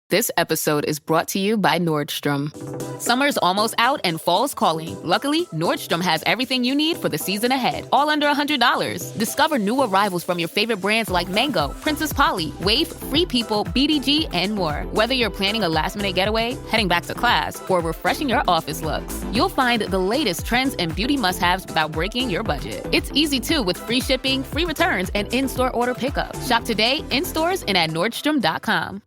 This episode is brought to you by Nordstrom. Summer's almost out and fall's calling. Luckily, Nordstrom has everything you need for the season ahead, all under $100. Discover new arrivals from your favorite brands like Mango, Princess Polly, Wave, Free People, BDG, and more. Whether you're planning a last-minute getaway, heading back to class, or refreshing your office looks, you'll find the latest trends and beauty must-haves without breaking your budget. It's easy, too, with free shipping, free returns, and in-store order pickup. Shop today, in stores, and at Nordstrom.com.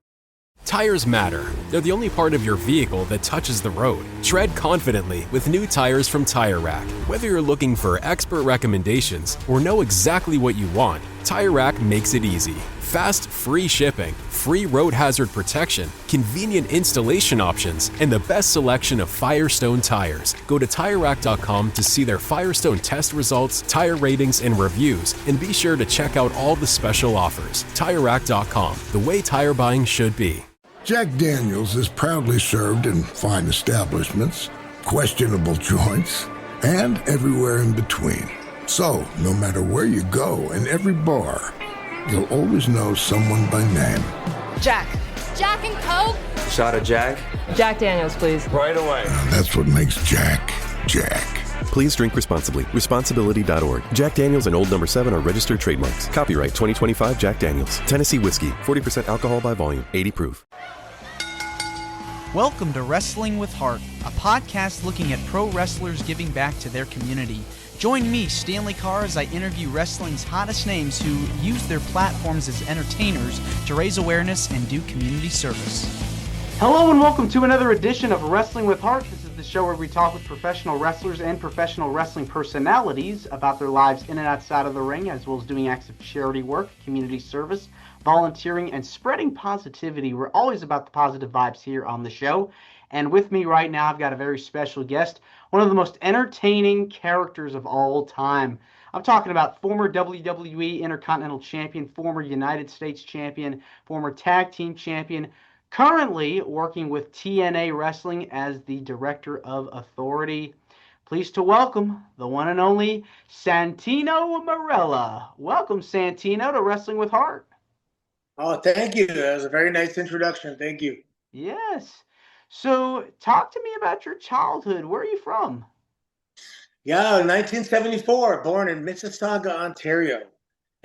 Tires matter. They're the only part of your vehicle that touches the road. Tread confidently with new tires from Tire Rack. Whether you're looking for expert recommendations or know exactly what you want, Tire Rack makes it easy. Fast, free shipping, free road hazard protection, convenient installation options, and the best selection of Firestone tires. Go to TireRack.com to see their Firestone test results, tire ratings, and reviews, and be sure to check out all the special offers. TireRack.com, the way tire buying should be. Jack Daniel's is proudly served in fine establishments, questionable joints, and everywhere in between. So, no matter where you go, in every bar, you'll always know someone by name. Jack. Jack and Coke? Shot of Jack? Jack Daniels, please. Right away. That's what makes Jack, Jack. Please drink responsibly. Responsibility.org. Jack Daniels and Old No. 7 are registered trademarks. Copyright 2025 Jack Daniels. Tennessee whiskey. 40% alcohol by volume. 80 proof. Welcome to Wrestling with Heart, a podcast looking at pro wrestlers giving back to their community. Join me, Stanley Carr, as I interview wrestling's hottest names who use their platforms as entertainers to raise awareness and do community service. Hello and welcome to another edition of Wrestling with Heart. This is the show where we talk with professional wrestlers and professional wrestling personalities about their lives in and outside of the ring, as well as doing acts of charity work, community service, volunteering, and spreading positivity. We're always about the positive vibes here on the show. And with me right now, I've got a very special guest, one of the most entertaining characters of all time. I'm talking about former WWE Intercontinental Champion, former United States Champion, former Tag Team Champion, currently working with TNA Wrestling as the Director of Authority. Pleased to welcome the one and only Santino Marella. Welcome, Santino, to Wrestling with Heart. Oh, thank you. That was a very nice introduction. Thank you. Yes. So talk to me about your childhood. Where are you from? Yeah, 1974, born in Mississauga, Ontario.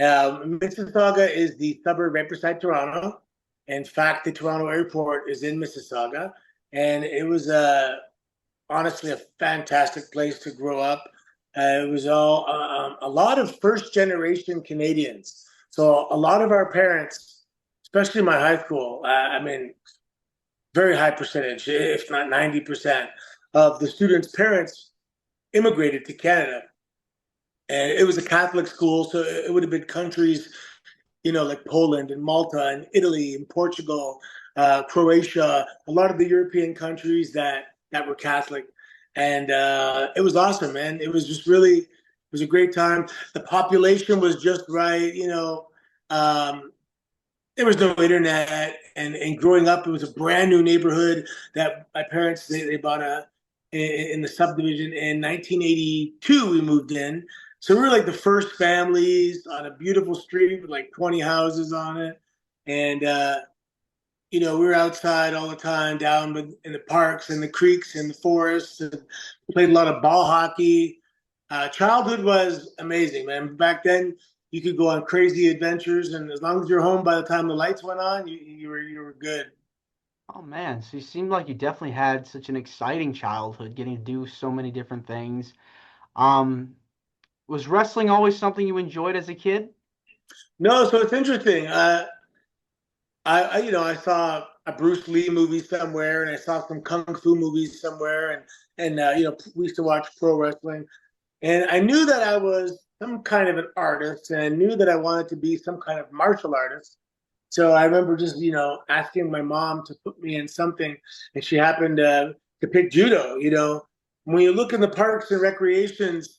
Mississauga is the suburb right beside Toronto. In fact, the Toronto airport is in Mississauga. And it was honestly a fantastic place to grow up. It was all a lot of first-generation Canadians. So a lot of our parents, especially my high school, very high percentage, if not 90%, of the students' parents immigrated to Canada. And it was a Catholic school, so it would have been countries, like Poland and Malta and Italy and Portugal, Croatia, a lot of the European countries that were Catholic. And it was awesome, man. It was just really, it was a great time. The population was just right, there was no internet, and growing up, it was a brand new neighborhood that my parents, they bought in the subdivision in 1982. We moved in, so we were like the first families on a beautiful street with like 20 houses on it, and we were outside all the time, down in the parks and the creeks and the forests, and played a lot of ball hockey. Childhood was amazing, man. Back then, you could go on crazy adventures, and as long as you're home by the time the lights went on, you were good. Oh, man. So you seemed like you definitely had such an exciting childhood, getting to do so many different things. Was wrestling always something you enjoyed as a kid? No, so it's interesting. I saw a Bruce Lee movie somewhere, and I saw some Kung Fu movies somewhere, and we used to watch pro wrestling. And I knew that I was some kind of an artist, and I knew that I wanted to be some kind of martial artist. So I remember just, asking my mom to put me in something, and she happened to pick judo. When you look in the parks and recreations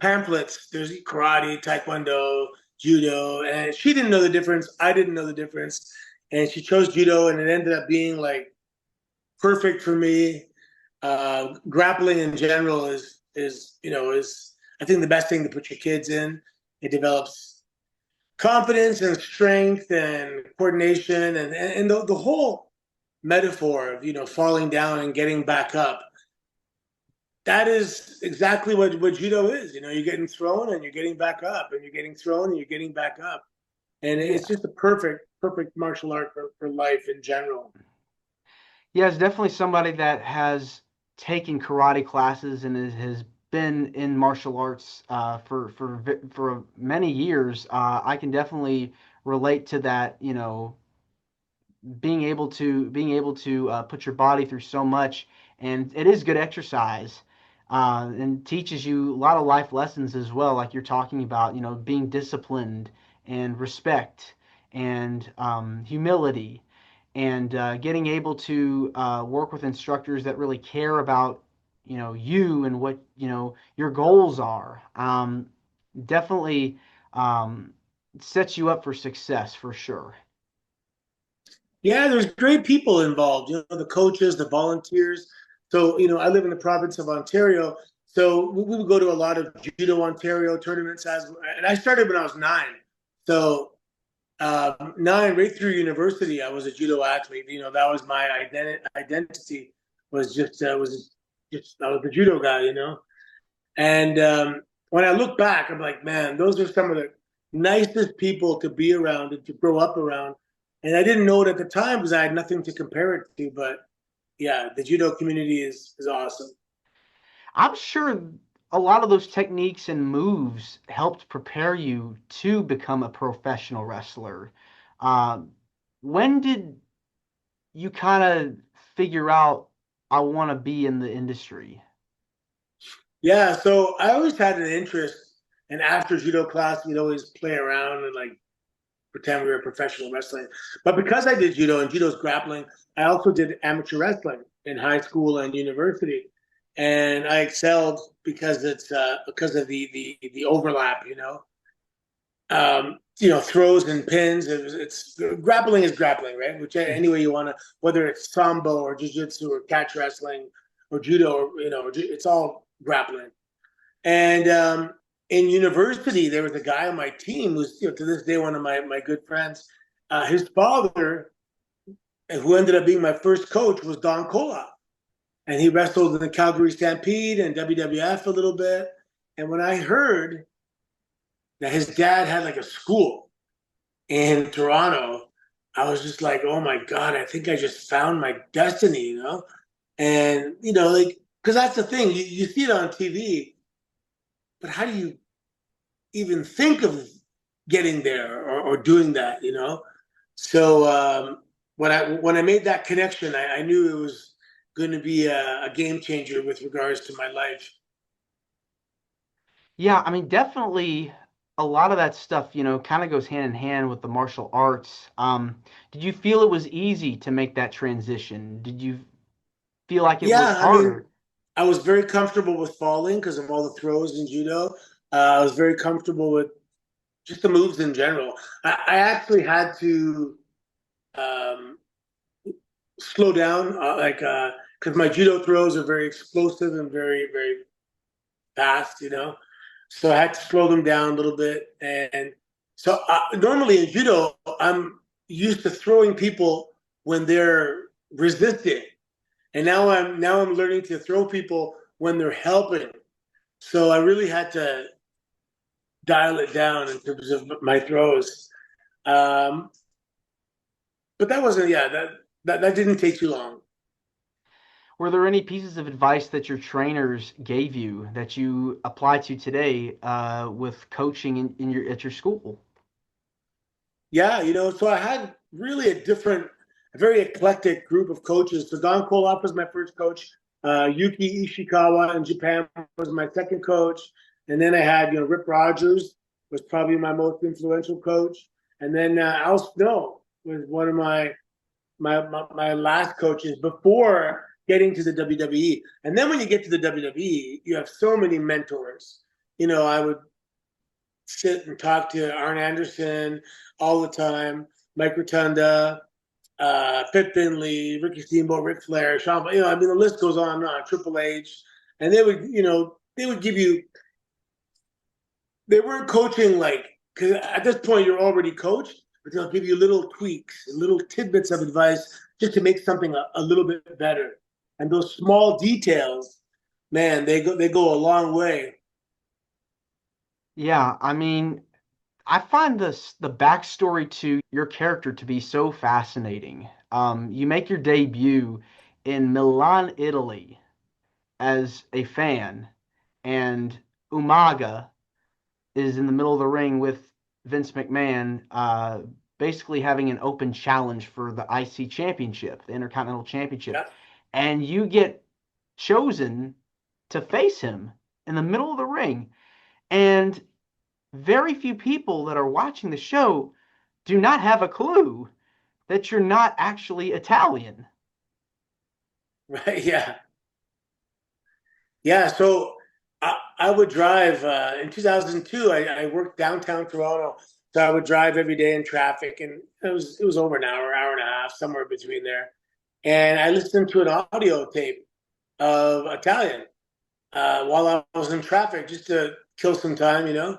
pamphlets, there's karate, taekwondo, judo, and she didn't know the difference. I didn't know the difference, and she chose judo, and it ended up being like perfect for me. Grappling in general is I think the best thing to put your kids in. It develops confidence and strength and coordination and the whole metaphor of, falling down and getting back up. That is exactly what judo is. You're getting thrown and you're getting back up, and you're getting thrown and you're getting back up. And it's just a perfect martial art for life in general. Yeah, it's definitely somebody that has taken karate classes and has been in martial arts for many years. I can definitely relate to that. Being able to put your body through so much, and it is good exercise, and teaches you a lot of life lessons as well, like you're talking about, being disciplined and respect and humility, and getting able to work with instructors that really care about you and what your goals are. Definitely sets you up for success for sure. Yeah, there's great people involved, the coaches, the volunteers. So, I live in the province of Ontario. So we would go to a lot of Judo Ontario tournaments and I started when I was 9. So 9, right through university, I was a judo athlete. That was my identity, was just I was a judo guy. And when I look back, I'm like, man, those are some of the nicest people to be around and to grow up around. And I didn't know it at the time because I had nothing to compare it to. But yeah, the judo community is awesome. I'm sure a lot of those techniques and moves helped prepare you to become a professional wrestler. Um, when did you kind of figure out I want to be in the industry? Yeah, so I always had an interest. And after judo class, we'd always play around and like pretend we were professional wrestling. But because I did judo and judo's grappling, I also did amateur wrestling in high school and university, and I excelled because it's because of the overlap. Throws and pins. It's grappling is grappling, right? Which any way you want to, whether it's sambo or jiu-jitsu or catch wrestling or judo, or it's all grappling. And in university, there was a guy on my team who's to this day one of my good friends. His father, who ended up being my first coach, was Don Koloff, and he wrestled in the Calgary Stampede and WWF a little bit. And when I heard that his dad had like a school in Toronto, I was just like, oh my God, I think I just found my destiny, And, like, because that's the thing, you see it on TV, but how do you even think of getting there or doing that, So when I made that connection, I knew it was going to be a game changer with regards to my life. Yeah, I mean, definitely a lot of that stuff, kind of goes hand in hand with the martial arts. Did you feel it was easy to make that transition? Did you feel like it was Yeah, I mean, harder? I was very comfortable with falling because of all the throws in judo. I was very comfortable with just the moves in general. I actually had to um, slow down, because my judo throws are very explosive and very, very fast, So I had to slow them down a little bit. And so normally in judo, I'm used to throwing people when they're resisting, and now I'm learning to throw people when they're helping. So I really had to dial it down in terms of my throws. Um, but that wasn't, yeah, that didn't take too long. Were there any pieces of advice that your trainers gave you that you apply to today with coaching at your school? Yeah, so I had really a very eclectic group of coaches. So Don Koloff was my first coach. Yuki Ishikawa in Japan was my second coach. And then I had, Rip Rogers was probably my most influential coach. And then Al Snow was one of my last coaches before getting to the WWE. And then when you get to the WWE, you have so many mentors. I would sit and talk to Arn Anderson all the time, Mike Rotunda, Fit Finley, Ricky Steamboat, Ric Flair, Sean. The list goes on and on. Triple H, and they would give you. They weren't coaching like because at this point you're already coached, but they'll give you little tweaks, little tidbits of advice just to make something a little bit better. And those small details, man, they go a long way. Yeah, I mean, I find the backstory to your character to be so fascinating. You make your debut in Milan, Italy, as a fan, and Umaga is in the middle of the ring with Vince McMahon, basically having an open challenge for the IC Championship, the Intercontinental Championship, Yeah. and you get chosen to face him in the middle of the ring, and very few people that are watching the show do not have a clue that you're not actually Italian. Right? Yeah. Yeah. So I would drive in 2002. I worked downtown Toronto, so I would drive every day in traffic, and it was over an hour and a half, somewhere between there. And I listened to an audio tape of Italian while I was in traffic just to kill some time, you know.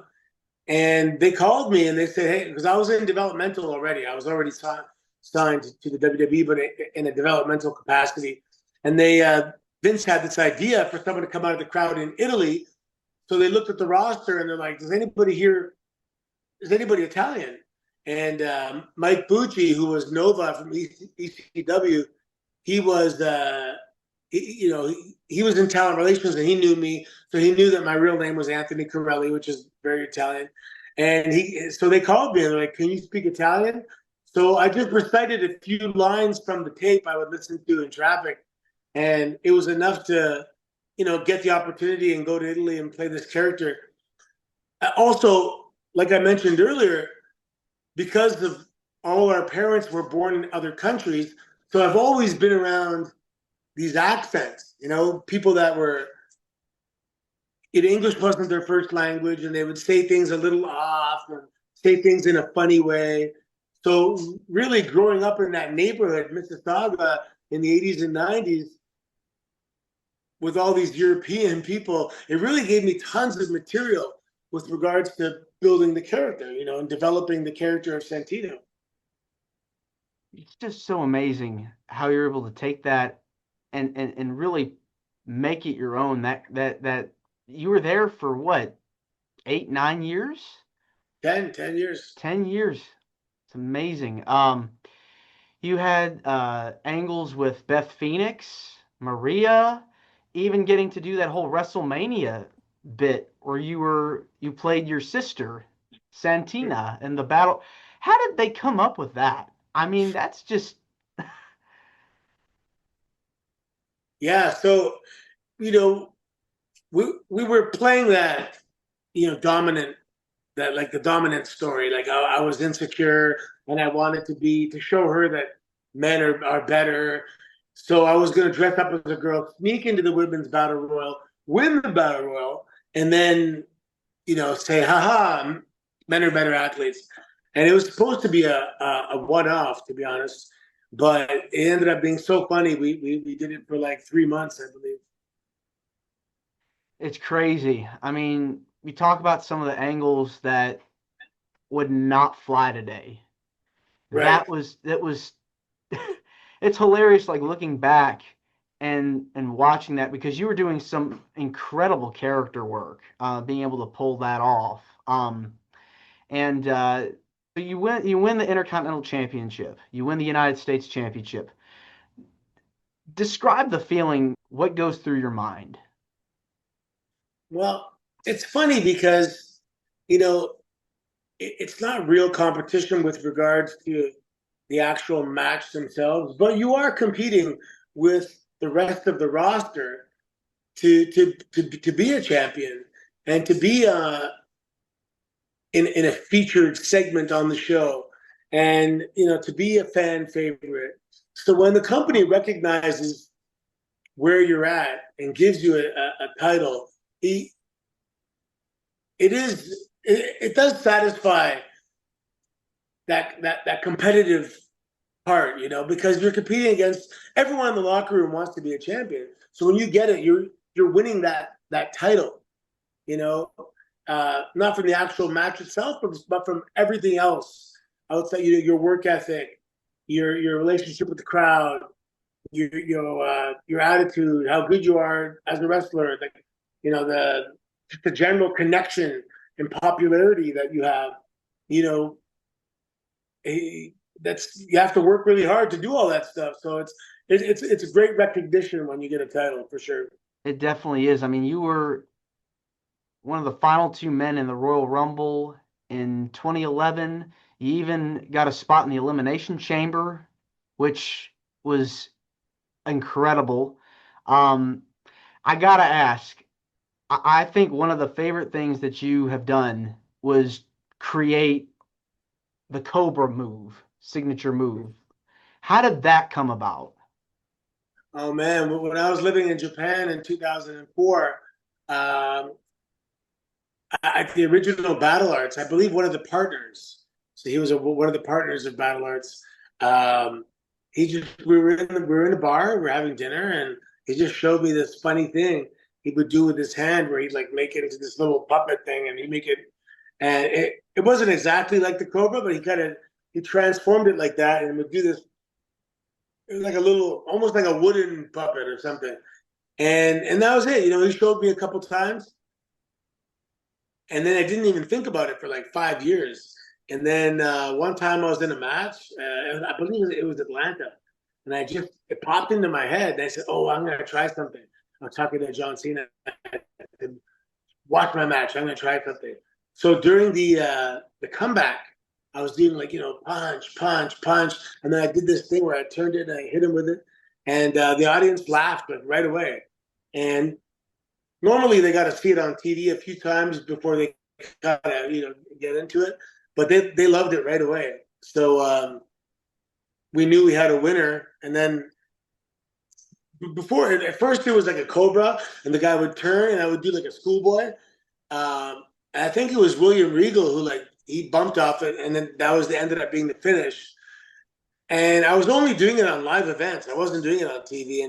And they called me and they said, "Hey," because I was in developmental already. I was already signed to the WWE, but in a developmental capacity. And Vince had this idea for someone to come out of the crowd in Italy. So they looked at the roster and they're like, "Does anybody here? Is anybody Italian?" And Mike Bucci, who was Nova from ECW, he was he was in talent relations and he knew me, so he knew that my real name was Anthony Corelli, which is very Italian. And so they called me and they're like, "Can you speak Italian?" So I just recited a few lines from the tape I would listen to in traffic, and it was enough to, get the opportunity and go to Italy and play this character. Also, like I mentioned earlier, because of all our parents were born in other countries, so I've always been around these accents, people that were, English wasn't their first language and they would say things a little off or say things in a funny way. So really growing up in that neighborhood, Mississauga, in the 80s and 90s, with all these European people, it really gave me tons of material with regards to building the character, and developing the character of Santino. It's just so amazing how you're able to take that and really make it your own. That you were there for what, 8, 9 years? 10 years. 10 years. It's amazing. You had angles with Beth Phoenix, Maria, even getting to do that whole WrestleMania bit where you played your sister, Santina, in the battle. How did they come up with that? I mean, that's just Yeah. So, you know, we were playing that, dominant, that like the dominant story. Like I was insecure and I wanted to show her that men are better. So I was going to dress up as a girl, sneak into the women's battle royal, win the battle royal, and then, say, haha, men are better athletes. And it was supposed to be a one-off, to be honest. But it ended up being so funny. We did it for like 3 months, I believe. it's crazy. I mean, we talk about some of the angles that would not fly today. Right. That was it's hilarious like looking back and watching that because you were doing some incredible character work, being able to pull that off. And so you win the Intercontinental Championship. You win the United States Championship. Describe the feeling, what goes through your mind. Well, it's funny because, it's not real competition with regards to the actual match themselves, but you are competing with the rest of the roster to be a champion and to be in a featured segment on the show, and to be a fan favorite. So when the company recognizes where you're at and gives you a title, it does satisfy that competitive part, because you're competing against everyone in the locker room wants to be a champion. So when you get it, you're winning that title, you know. not from the actual match itself, but from everything else outside. Your work ethic, your relationship with the crowd, your attitude, how good you are as a wrestler, the general connection and popularity that you have. You know, that's you have to work really hard to do all that stuff. So it's a great recognition when you get a title for sure. It definitely is. I mean, you were one of the final two men in the Royal Rumble in 2011. You even got a spot in the Elimination Chamber, which was incredible. I gotta ask, I think one of the favorite things that you have done was create the Cobra move, signature move. How did that come about? Oh man, when I was living in Japan in 2004, at the original Battle Arts, I believe one of the partners. So he was one of the partners of Battle Arts. He just we were in a bar, we were having dinner, and he just showed me this funny thing he would do with his hand, where he'd like make it into this little puppet thing, and he'd make it, and it wasn't exactly like the Cobra, but he transformed it like that, and would do this. It was like a little, almost like a wooden puppet or something, and that was it. He showed me a couple times. And then I didn't even think about it for like 5 years. And then one time I was in a match, I believe it was Atlanta, and it popped into my head. And I said, "Oh, I'm going to try something." I was talking to John Cena. I said, "Watch my match. I'm going to try something." So during the comeback, I was doing punch, punch, punch, and then I did this thing where I turned it and I hit him with it, and the audience laughed right away. And normally they got to see it on TV a few times before they gotta get into it, but they loved it right away. So we knew we had a winner, and then at first it was like a Cobra, and the guy would turn, and I would do like a schoolboy. I think it was William Regal who he bumped off it, and then ended up being the finish. And I was only doing it on live events. I wasn't doing it on TV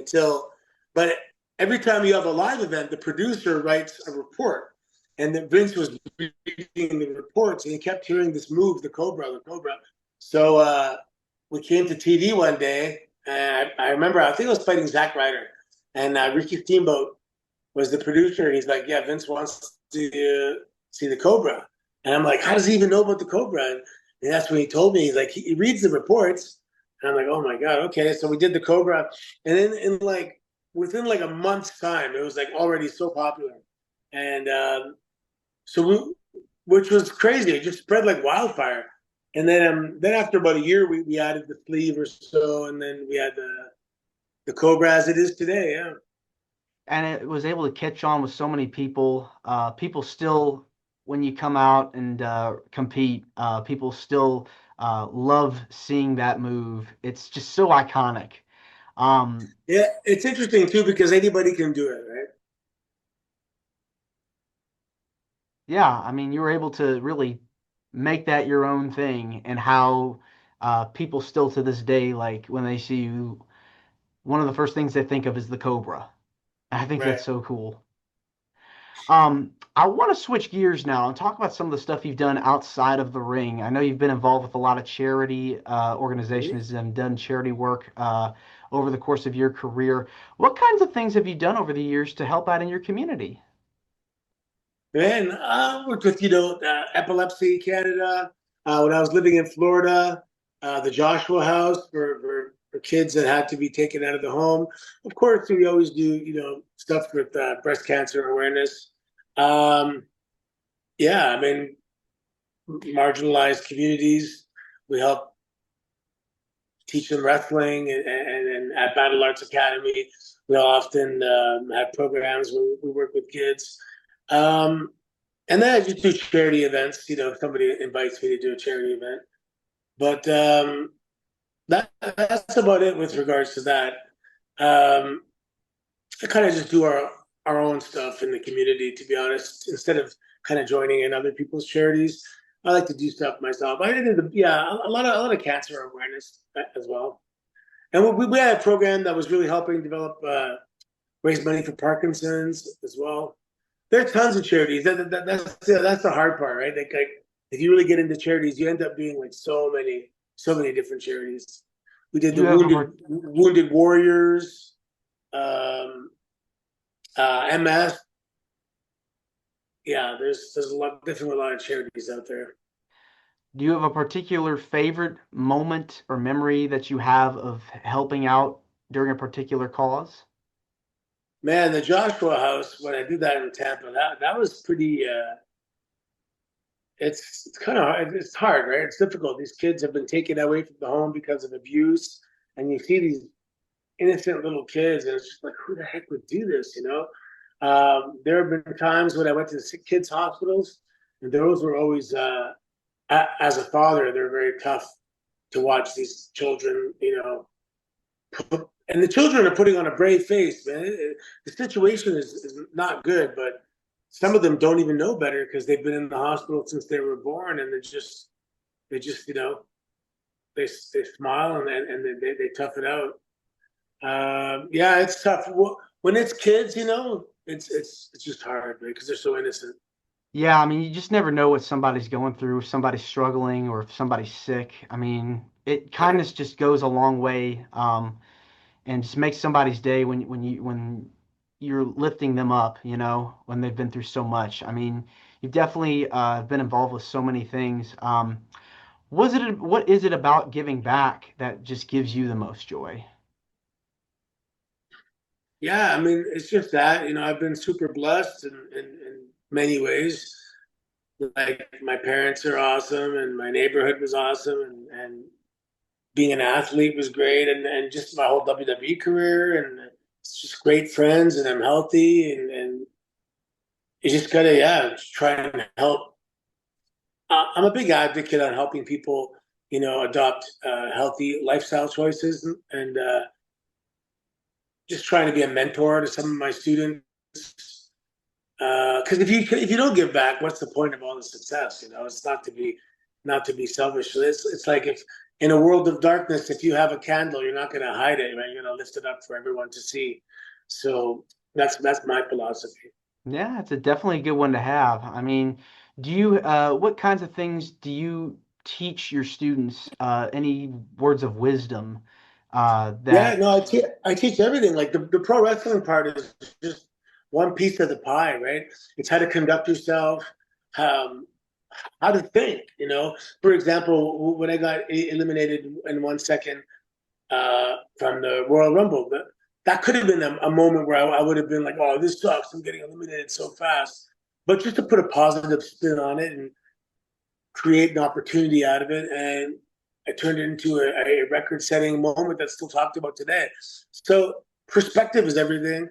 but every time you have a live event, the producer writes a report. And then Vince was reading the reports, and he kept hearing this move, the Cobra, the Cobra. So we came to TV one day, and I remember, I think I was fighting Zack Ryder, and Ricky Steamboat was the producer. He's like, "Yeah, Vince wants to see the Cobra." And I'm like, "How does he even know about the Cobra?" And that's when he told me. He's like, he reads the reports. And I'm like, "Oh my God, okay." So we did the Cobra. And then within a month's time, it was already so popular. And which was crazy. It just spread like wildfire. And then after about a year, we added the sleeve or so, and then we had the Cobra as it is today. Yeah. And it was able to catch on with so many people. People still, when you come out and compete, people still love seeing that move. It's just so iconic. Yeah, it's interesting too because anybody can do it, right? Yeah, I mean, you were able to really make that your own thing, and how people still to this day, like when they see you, one of the first things they think of is the Cobra. I think that's Right. so cool. I want to switch gears now and talk about some of the stuff you've done outside of the ring. I know you've been involved with a lot of charity organizations and done charity work over the course of your career. What kinds of things have you done over the years to help out in your community? And I worked with Epilepsy Canada. When I was living in Florida, the Joshua House for kids that had to be taken out of the home. Of course, we always do stuff with breast cancer awareness. Yeah, I mean, marginalized communities. We help teach them wrestling, and at Battle Arts Academy, we often have programs where we work with kids. And then I just do charity events. If somebody invites me to do a charity event. But that's about it with regards to that. I kind of just do our own stuff in the community, to be honest, instead of kind of joining in other people's charities. I like to do stuff myself. I did a lot of cancer awareness as well. And we had a program that was really helping develop raise money for Parkinson's as well. There are tons of charities. That's the hard part, right? Like if you really get into charities, you end up being like so many different charities. We did Do the you have Wounded Warriors, um, MS. Yeah, there's a lot of charities out there. do you have a particular favorite moment or memory that you have of helping out during a particular cause? Man, the Joshua House, when I did that in Tampa, that was pretty. It's kind of hard. It's hard, right? It's difficult. These kids have been taken away from the home because of abuse, and you see these innocent little kids, and it's just like, who the heck would do this? There have been times when I went to the kids' hospitals, and those were always, as a father, they're very tough to watch these children, and the children are putting on a brave face, man. The situation is not good, but some of them don't even know better because they've been in the hospital since they were born, and they just they smile and they tough it out. Yeah, it's tough when it's kids. It's just hard, right? Because they're so innocent. Yeah, I mean, you just never know what somebody's going through, if somebody's struggling or if somebody's sick. I mean, it kindness just goes a long way, and just makes somebody's day when you're lifting them up, when they've been through so much. I mean, you've definitely been involved with so many things. What is it about giving back that just gives you the most joy? Yeah, I mean, it's just that I've been super blessed in many ways. Like my parents are awesome, and my neighborhood was awesome, and being an athlete was great, and just my whole WWE career, and it's just great friends, and I'm healthy, and you just gotta, yeah, try and help. I'm a big advocate on helping people, adopt healthy lifestyle choices, and just trying to be a mentor to some of my students. Because if you don't give back, what's the point of all the success? It's not to be selfish. So it's like if in a world of darkness, if you have a candle, you're not going to hide it, right? You're going to lift it up for everyone to see. So that's my philosophy. Yeah, it's a definitely a good one to have. I mean, what kinds of things do you teach your students? Any words of wisdom Yeah, that, no, I teach everything. Like the pro wrestling part is just one piece of the pie, right? It's how to conduct yourself, um, how to think. For example, when I got eliminated in 1 second from the Royal Rumble, that could have been a moment where I would have been like, "Oh, this sucks. I'm getting eliminated so fast." But just to put a positive spin on it and create an opportunity out of it, and I turned it into a record-setting moment that's still talked about today. So perspective is everything.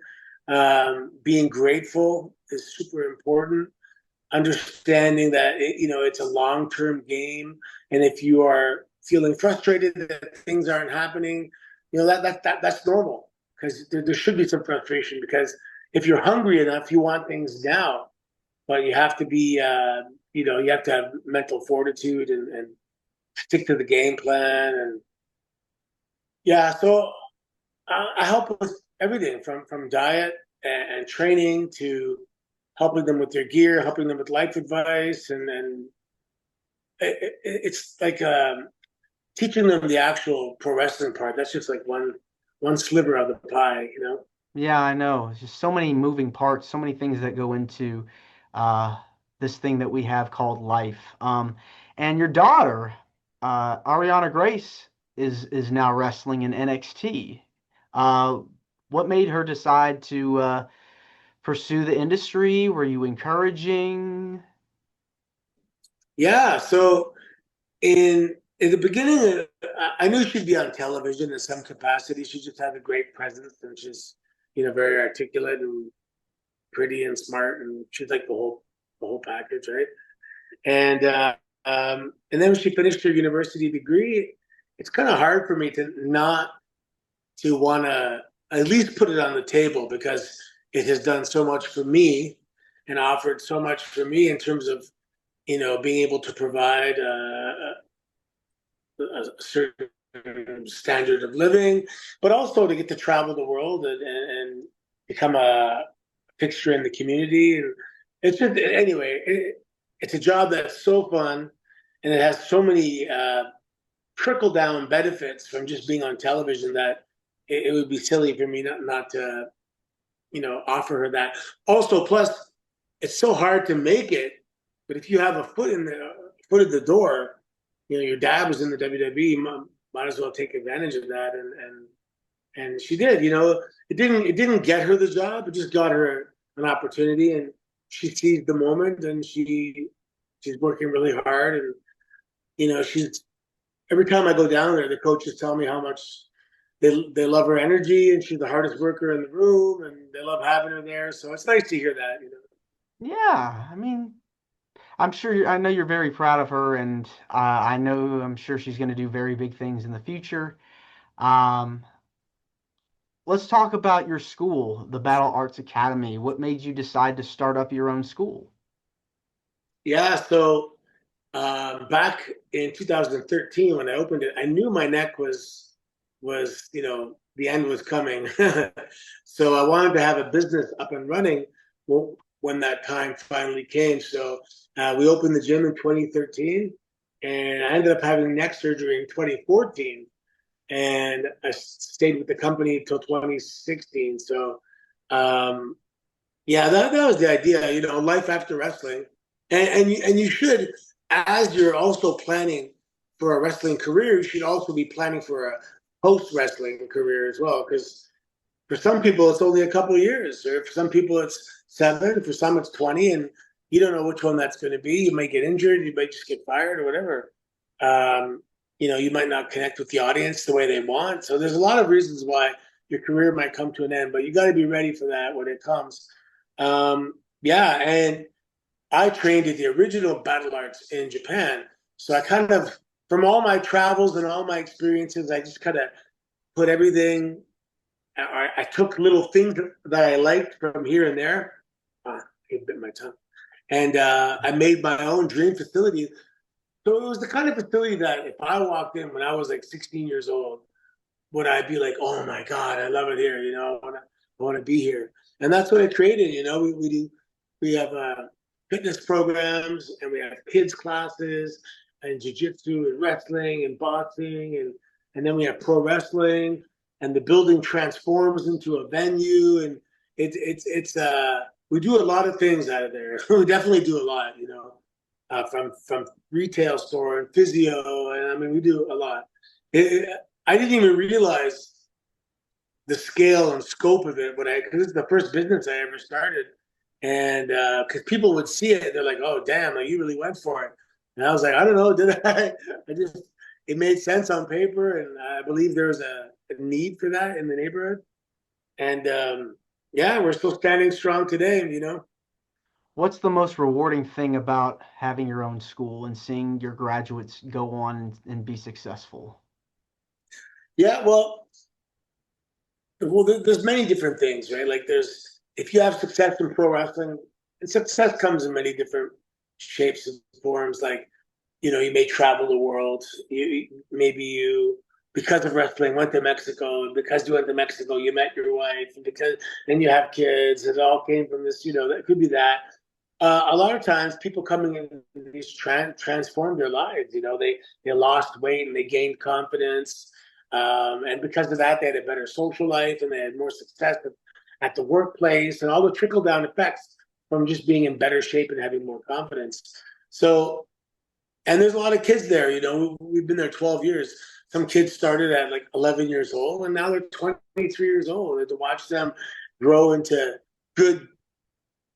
Being grateful is super important. Understanding that it's a long-term game, and if you are feeling frustrated that things aren't happening, that's normal because there should be some frustration because if you're hungry enough, you want things now, but you have to be you have to have mental fortitude and stick to the game plan. And yeah, so I help with everything from diet and training to helping them with their gear, helping them with life advice, and it's like teaching them the actual pro wrestling part. That's just like one sliver of the pie. yeah, I know. It's just so many moving parts, so many things that go into uh, this thing that we have called life. And your daughter, Ariana Grace, is now wrestling in NXT. Uh, what made her decide to pursue the industry? Were you encouraging? Yeah. So in the beginning, I knew she'd be on television in some capacity. She just had a great presence, and she's very articulate and pretty and smart, and she's like the whole package, right? And then when she finished her university degree, it's kind of hard for me to not to want to at least put it on the table because it has done so much for me and offered so much for me in terms of being able to provide a certain standard of living, but also to get to travel the world and become a fixture in the community. And it's just, anyway, it's a job that's so fun, and it has so many trickle down benefits from just being on television that it would be silly for me not to, offer her that. Also, plus, it's so hard to make it, but if you have a foot in the door, your dad was in the WWE, might as well take advantage of that, and she did. It didn't get her the job, it just got her an opportunity, and she seized the moment, and she's working really hard, and she's every time I go down there, the coaches tell me how much they love her energy, and she's the hardest worker in the room, and they love having her there. So it's nice to hear that. Yeah, I mean, I know you're very proud of her, and I'm sure she's going to do very big things in the future. Um, let's talk about your school, the Battle Arts Academy. What made you decide to start up your own school? Yeah. So back in 2013 when I opened it, I knew my neck was the end was coming. So I wanted to have a business up and running when that time finally came. So we opened the gym in 2013, and I ended up having neck surgery in 2014, and I stayed with the company until 2016. So yeah, that was the idea. Life after wrestling, and you should, as you're also planning for a wrestling career, you should also be planning for a post wrestling career as well. Because for some people, it's only a couple of years, or for some people, it's 7. For some, it's 20, and you don't know which one that's going to be. You might get injured, you might just get fired, or whatever. You might not connect with the audience the way they want. So there's a lot of reasons why your career might come to an end, but you got to be ready for that when it comes. Yeah, and I trained at the original Battle Arts in Japan. So I kind of, from all my travels and all my experiences, I just kind of put everything. I took little things that I liked from here and there. I bit my tongue, and I made my own dream facility. So it was the kind of facility that if I walked in when I was like 16 years old, would I be like, oh my God, I love it here. I want to be here. And that's what it created. We have fitness programs, and we have kids classes, and jujitsu and wrestling and boxing, and then we have pro wrestling, and the building transforms into a venue, and it's we do a lot of things out of there. We definitely do a lot, from retail store and physio, and I mean we do a lot. I didn't even realize the scale and scope of it because it's the first business I ever started, and because people would see it, they're like, "Oh, damn! Like you really went for it." And I was like, "I don't know, did I?" I just it made sense on paper, and I believe there was a need for that in the neighborhood, and yeah, we're still standing strong today. What's the most rewarding thing about having your own school and seeing your graduates go on and be successful? Yeah, there's many different things, right? Like if you have success in pro wrestling, and success comes in many different shapes and forms. Like, you may travel the world. Maybe because of wrestling, went to Mexico, and because you went to Mexico, you met your wife, and because then you have kids. It all came from this. That could be that. A lot of times, people coming in these transform their lives. They lost weight and they gained confidence. And because of that, they had a better social life, and they had more success at the workplace, and all the trickle down effects from just being in better shape and having more confidence. So, and there's a lot of kids there. We've been there 12 years. Some kids started at like 11 years old, and now they're 23 years old. And to watch them grow into good,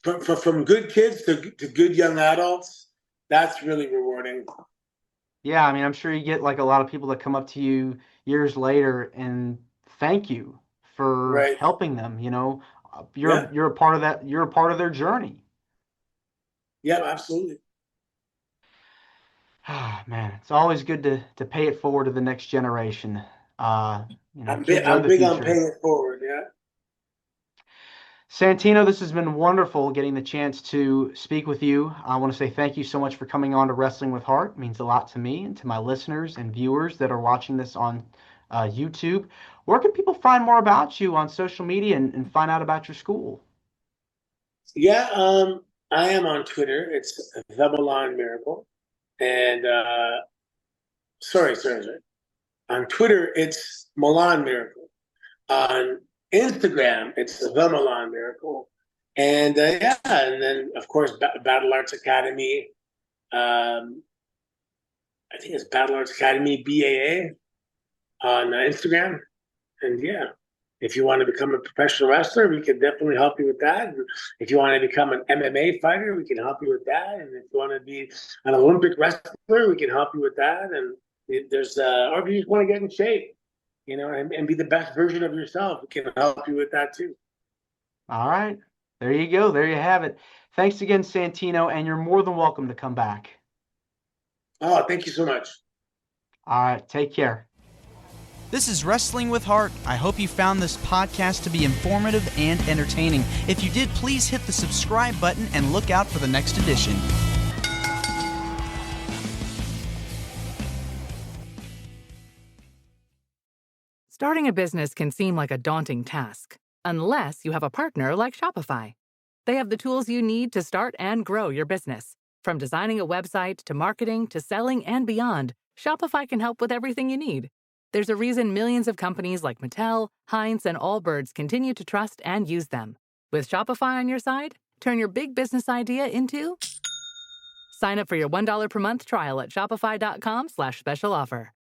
from good kids to good young adults, that's really rewarding. Yeah, I mean, I'm sure you get like a lot of people that come up to you years later and thank you for Right. helping them. Yeah. You're a part of that. You're a part of their journey. Yeah, absolutely. Ah, man, it's always good to pay it forward to the next generation. Kids are I'm the big on future. paying it forward. Yeah. Santino, this has been wonderful getting the chance to speak with you. I want to say thank you so much for coming on to Wrestling with Heart. It means a lot to me and to my listeners and viewers that are watching this on YouTube. Where can people find more about you on social media and find out about your school? Yeah, I am on Twitter. It's the Milan Miracle. And sorry. On Twitter, it's Milan Miracle. On Instagram, it's the Milan Miracle. And yeah, and then of course Battle Arts Academy. I think it's Battle Arts Academy BAA on Instagram. And yeah, if you want to become a professional wrestler, we can definitely help you with that. And if you want to become an MMA fighter, we can help you with that. And if you want to be an Olympic wrestler, we can help you with that. And there's, or if you just want to get in shape, and be the best version of yourself, we can help you with that too. All right. There you go. There you have it. Thanks again, Santino, and you're more than welcome to come back. Oh, thank you so much. All right. Take care. This is Wrestling with Heart. I hope you found this podcast to be informative and entertaining. If you did, please hit the subscribe button and look out for the next edition. Starting a business can seem like a daunting task, unless you have a partner like Shopify. They have the tools you need to start and grow your business. From designing a website to marketing to selling and beyond, Shopify can help with everything you need. There's a reason millions of companies like Mattel, Heinz, and Allbirds continue to trust and use them. With Shopify on your side, turn your big business idea into... Sign up for your $1 per month trial at shopify.com/special offer.